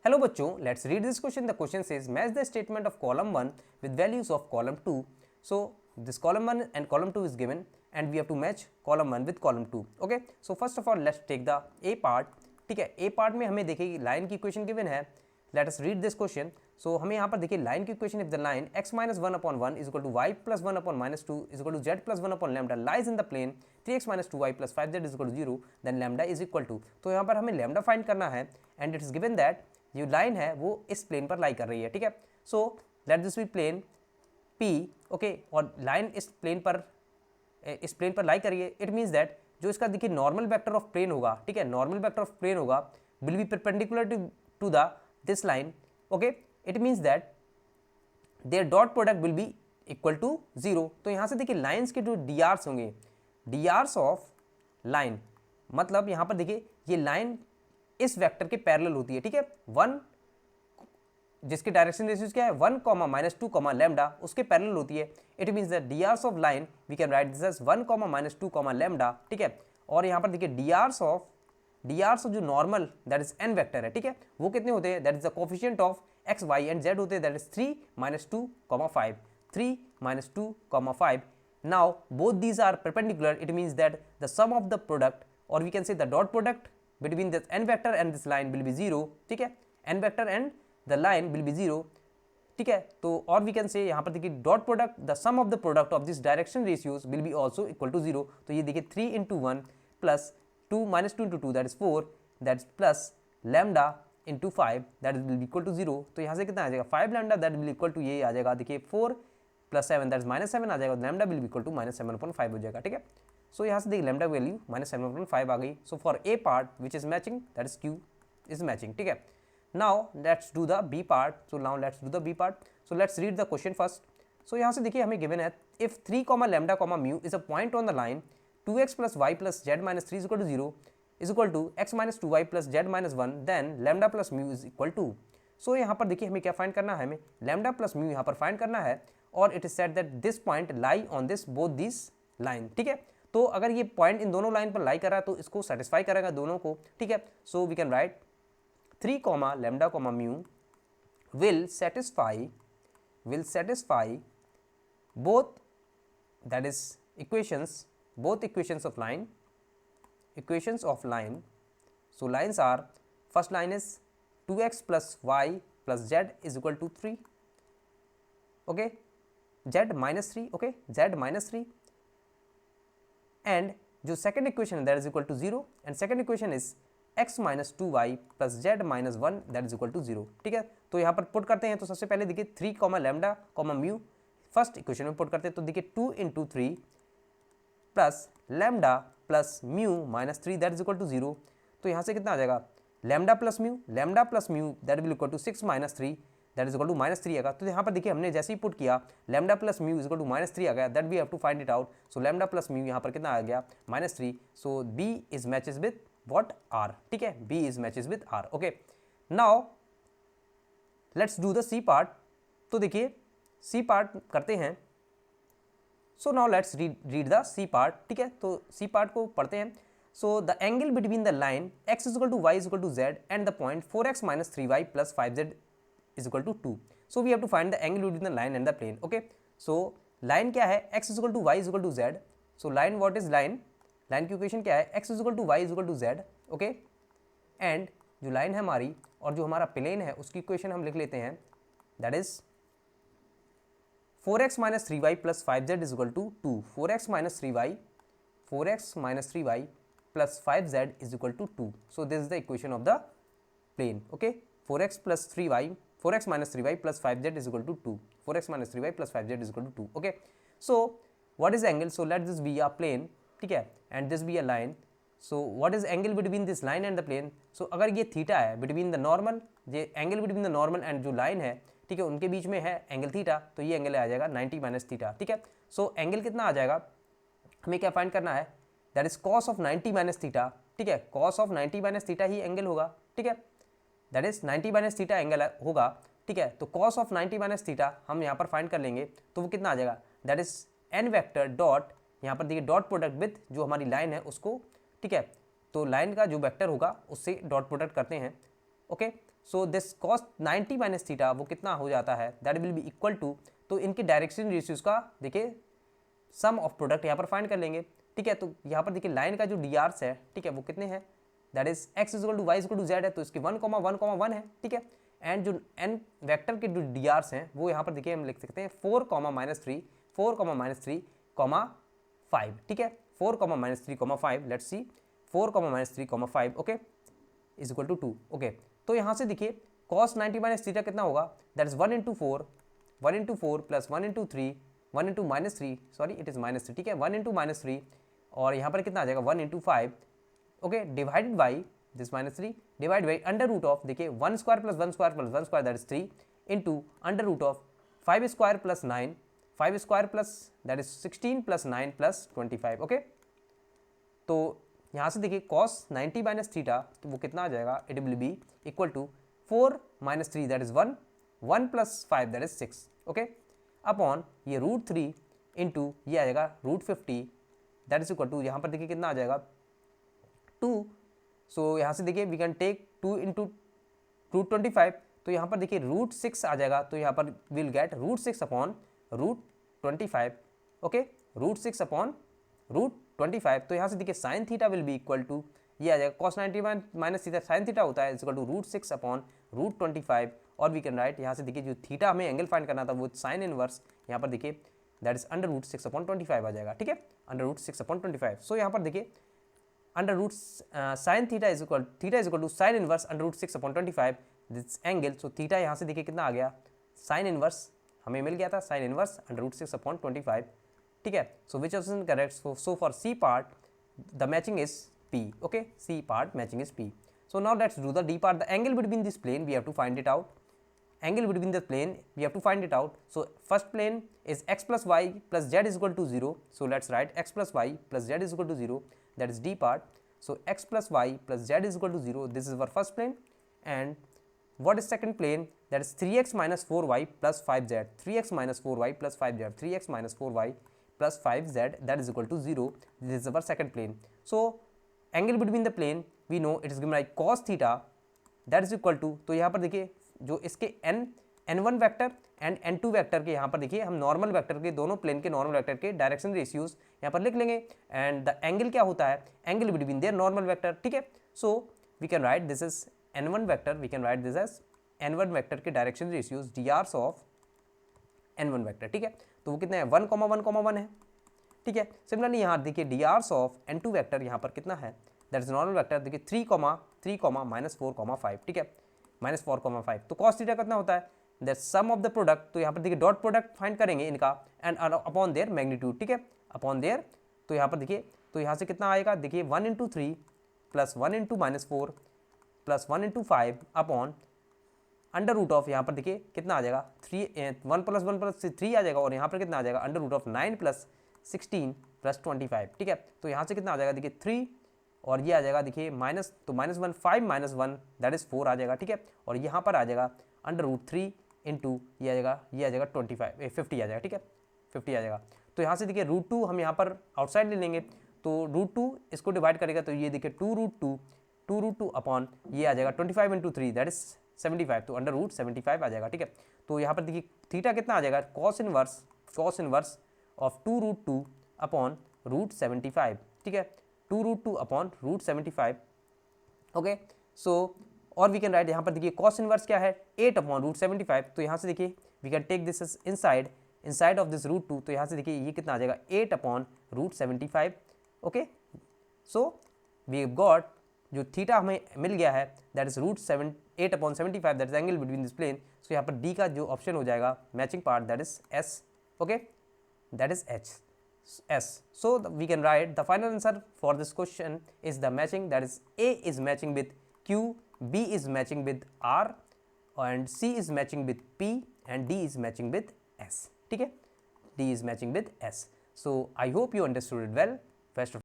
Hello बच्चों, let's read this question. The question says match the statement of column 1 with values of column 2. So this column 1 and column 2 is given and we have to match column 1 with column 2. Okay, so first of all let's take the A part. ठीक है, A part में हमें देखिए line की equation given है. Let us read this question. So हमें यहाँ पर देखिए लाइन की equation if the line x minus 1 upon 1 is equal to y plus 1 upon minus 2 is equal to z plus 1 upon lambda lies in the plane 3x minus 2y plus 5z is equal to 0 then lambda is equal to. तो यहाँ पर हमें lambda find करना है and it is given that जो line है वो इस प्लेन पर लाई कर रही है. ठीक है, so let this be plane P. Okay, और लाइन इस प्लेन पर लाई कर रही है. इट मीन्स दैट जो इसका देखिए नॉर्मल वेक्टर ऑफ प्लेन होगा, ठीक है, नॉर्मल वेक्टर ऑफ प्लेन होगा will be perpendicular to the this line. Okay, it means that their dot product will be equal to 0. तो यहाँ से देखिए लाइन्स के जो डी आर्स होंगे, डी आर्स ऑफ लाइन, मतलब यहाँ पर देखिए ये लाइन इस वेक्टर के पैरेलल होती है. ठीक है, 1 जिसके डायरेक्शन रेशियोज क्या है 1, -2, लैम्डा उसके पैरेलल होती है. It means the D hours of line we can write this as 1, -2, lambda. ठीक है, और यहाँ पर देखिए डी आर्स ऑफ जो normal that is an vector है. ठीक है, वो कितने होते हैं, that is the coefficient of X Y and Z होते हैं, that is 3, -2, 5. 3, -2, 5. Now both these are perpendicular. It means that the sum of the product और we can say the dot product between this n vector and this line will be 0. ठीक है, n vector and the line will be 0. ठीक है, तो और we can say यहाँ पर देखिए dot product the sum of the product of this direction ratios will be also equal to 0. तो ये देखिए 3 into 1 plus 2 -2 into 2 that is 4 that is plus lambda into 5 that will be equal to 0. तो यहाँ से कितना आ जाएगा 5 lambda that will equal to ये आ जाएगा देखिए 4 + 7 दैट इज -7 आ जाएगा. Lambda will be equal to -7/5 हो जाएगा. ठीक है, सो यहाँ से देखिए लैम्डा वैल्यू -7/5 आ गई. So for a part which is matching that is Q is matching. ठीक है, now let's do the B part. So now let's do the B part. So let's read the question first. So यहाँ से देखिए हमें given है if 3, lambda, mu is a point on the line 2x + y + z - 3 is equal to 0 is equal to x - 2y + z - 1 then lambda + mu is equal to. सो यहाँ पर देखिए हमें क्या फाइंड करना है, हमें लैम्डा + म्यू यहाँ पर फाइंड करना है और it is said that this point lie on this both this line. ठीक है, तो अगर ये पॉइंट इन दोनों लाइन पर लाई कर रहा है तो इसको सेटिस्फाई करेगा दोनों को. ठीक है, so we can write 3, lambda, mu will satisfy both, that is both equations of line. So lines are, first line is 2x + y + z is equal to 3. okay, z -3. okay, z -3 and जो second equation है that is equal to 0 and second equation is x - 2y + z - 1 that is equal to 0. ठीक है, तो यहाँ पर put करते हैं. तो सबसे पहले देखिए 3, लैम्डा, म्यू फर्स्ट इक्वेशन में पुट करते हैं. तो देखिए 2 × 3 plus lambda plus mu -3 that is equal to 0. तो यहाँ से कितना आ जाएगा lambda plus mu that will equal to 6 - 3 that is equal to -3 आएगा. तो यहाँ पर देखिए हमने जैसे ही पुट किया lambda plus mu is equal to -3 आ गया. That we have to find it out. So lambda plus mu यहाँ पर कितना आ गया -3. So B is matches with what R. ठीक है, B is matches with R. Okay, now let's do the C part. तो देखिए सी पार्ट करते हैं. So now let's read the C part. ठीक है, तो सी पार्ट को पढ़ते हैं. So the angle between the line x = y = z and the point 4x - 3y + 5z is equal to 2. So we have to find the angle between the line and the plane. Okay, so line क्या है x = y = z. So line, what is line? line की equation क्या है x = y = z. okay, and जो line है हमारी और जो हमारा प्लेन है उसकी इक्वेशन हम लिख लेते हैं that is 4x - 3y + 5z is equal to 2. 4x - 3y + 5z is equal to 2. So this is the equation of the plane. okay, 4x + 3y + 5z is equal to 2. 4x - 3y + 5z is equal to 2. okay, so what is angle? So let this be a plane. ठीक है, and this be a line. so what is angle between this line and the plane? so अगर ये theta है between the normal, ये angle between the normal and जो line है, ठीक है, उनके बीच में है एंगल थीटा, तो ये एंगल आ जाएगा 90 - थीटा. ठीक है, सो एंगल कितना आ जाएगा, हमें क्या फाइंड करना है that is cos of 90 - theta. ठीक है, cos of 90 - theta he angle होगा. ठीक है, दैट इज 90 - थीटा एंगल होगा. ठीक है, तो cos of 90 - थीटा हम यहाँ पर फाइंड कर लेंगे. तो वो कितना आ जाएगा that is n vector dot, यहाँ पर देखिए डॉट प्रोडक्ट विथ जो हमारी लाइन है उसको. ठीक है, तो लाइन का जो वेक्टर होगा उससे डॉट प्रोडक्ट करते हैं. Okay, so this cos 90 minus theta वो कितना हो जाता है, that will be equal to, तो इनके डायरेक्शन रेशियोज का देखिए सम ऑफ प्रोडक्ट यहाँ पर फाइंड कर लेंगे, ठीक है। तो यहाँ पर देखिए लाइन का जो डी आर्स है, ठीक है, वो कितने हैं, that is x equal to y equal to z है, तो इसकी 1,1,1 है, ठीक है। एंड जो एन वेक्टर के जो डी आर्स हैं वो यहाँ पर देखिए हम लिख सकते हैं 4,-3, 4,-3, 5, ठीक है, 4,-3, 5, let's see 4,-3, 5, okay, is equal to 2, okay. तो यहाँ से देखिए cos 90 माइनस थीटा कितना होगा, that is 1 into 4 plus 1 into 3, 1 into -3, sorry it is -3, ठीक है, 1 इंटू -3, और यहाँ पर कितना आ जाएगा 1 into 5, okay, divided by this -3, divide by under root of, देखिए 1 square plus 1 square plus 1 square that is 3 into under root of 5 square plus 9, 5 square plus that is 16 plus 9 plus 25, okay. तो यहाँ से देखिए cos 90 माइनस थीटा वो कितना आ जाएगा, it will be equal to 4 minus 3 that is 1, 1 plus 5 that is 6, okay, upon ये √3 into ये आ जाएगा √50 दैट इज इक्वल टू, यहाँ पर देखिए कितना आ जाएगा 2, सो यहाँ से देखिए वी कैन टेक 2 इंटू √25, तो यहाँ पर देखिए √6 आ जाएगा, तो यहाँ पर will get √6 upon √25, okay, √6 upon √25, तो यहाँ से देखिए sine theta will be equal to, ये आ जाएगा cos 90 minus theta sine theta होता है इज इक्वल टू √6 अपॉन √25, और वी कैन राइट यहाँ से देखिए जो थीटा हमें एंगल फाइंड करना था वो साइन इनवर्स यहाँ पर देखिए दैट इज अंडर √6 अपॉन 25 आ जाएगा, ठीक है, अंडर √6 अपॉन 25। सो यहाँ पर देखिए under root sine theta is equal to sine inverse under √6 upon 25 this angle, so theta यहाँ से देखिए कितना आ गया, साइन इनवर्स हमें मिल गया था, साइन इनवर्स अंडर √6 अपॉन 25, ठीक है। So which option correct, so for C part the matching is P, okay, C part matching is P. So now let's do the D part, the angle between this plane we have to find it out, angle between the plane we have to find it out. So first plane is x plus y plus z is equal to 0, so let's write x plus y plus z is equal to 0, that is D part. So x plus y plus z is equal to 0, this is our first plane. And what is second plane, that is 3x minus 4y plus 5z, 3x minus 4y plus 5z, 3x minus 4y plus 5z, that is equal to 0, this is our second plane. So angle between the plane we know it is given by cos theta that is equal to, तो यहाँ पर देखिए जो इसके n1 vector and n2 vector के यहाँ पर देखिए हम नॉर्मल वेक्टर के दोनों प्लेन के नॉर्मल वेक्टर के डायरेक्शन रेशियोज यहाँ पर लिख लेंगे, एंड द एंगल क्या होता है, angle between there normal vector, ठीक है। So we can write this is n1 vector, we can write this as n1 vector के direction ratios D hours of n1 vector, ठीक है। तो वो कितने हैं 1,1,1 है, ठीक है। सिमिलरली यहाँ देखिए D hours of n2 vector यहाँ पर कितना है, दैट इज नॉर्मल वेक्टर, देखिए 3, -4,5, ठीक है, -4,5। तो cos थीटा कितना होता है, that sum of the product, तो यहाँ पर देखिए डॉट प्रोडक्ट फाइंड करेंगे इनका एंड अपॉन देयर मैग्नीट्यूड, ठीक है, अपॉन देयर, तो यहाँ पर देखिए तो यहाँ से कितना आएगा, देखिए 1 into 3 plus 1 into -4 plus 1 into 5 upon under root of, यहाँ पर देखिए कितना आ जाएगा 1 प्लस 1 प्लस 3 आ जाएगा, और यहाँ पर कितना आ जाएगा under root of 9 plus 16 plus 25, ठीक है। तो यहाँ से कितना आ जाएगा देखिए 3, और ये आ जाएगा देखिए माइनस, तो -1 5 -1 दैट इज 4 आ जाएगा, ठीक है, और यहाँ पर आ जाएगा अंडर रूट 3 इंटू ये आ जाएगा 50 आ जाएगा, ठीक है, 50 आ जाएगा। तो यहाँ से देखिए √2 हम यहाँ पर आउटसाइड ले लेंगे, तो √2 इसको डिवाइड करेगा, तो ये देखिए 2√2 अपॉन ये आ जाएगा 25 इंटू 3 दैट इज 75, तो अंडर रूट 75 आ जाएगा, ठीक है। तो यहाँ पर देखिए थीटा कितना आ जाएगा, cos इनवर्स ऑफ 2√2 अपॉन √75, ठीक है, 2√2 अपॉन √75, ओके। सो और वी कैन राइट यहाँ पर देखिए cos इनवर्स क्या है 8 अपॉन √75, तो यहाँ से देखिए we can take this inside of this √2, तो यहाँ से देखिए ये कितना आ जाएगा 8 upon √75, okay. So we got जो थीटा हमें मिल गया है that is √8 upon 75, that is angle between this plane. सो यहाँ पर डी का जो ऑप्शन हो जाएगा matching part that is S, okay, that is S. So we can write the final answer for this question is the matching, that is A is matching with Q, B is matching with R, and C is matching with P, and D is matching with S, ठीक है, D is matching with S. So I hope you understood it well. Best of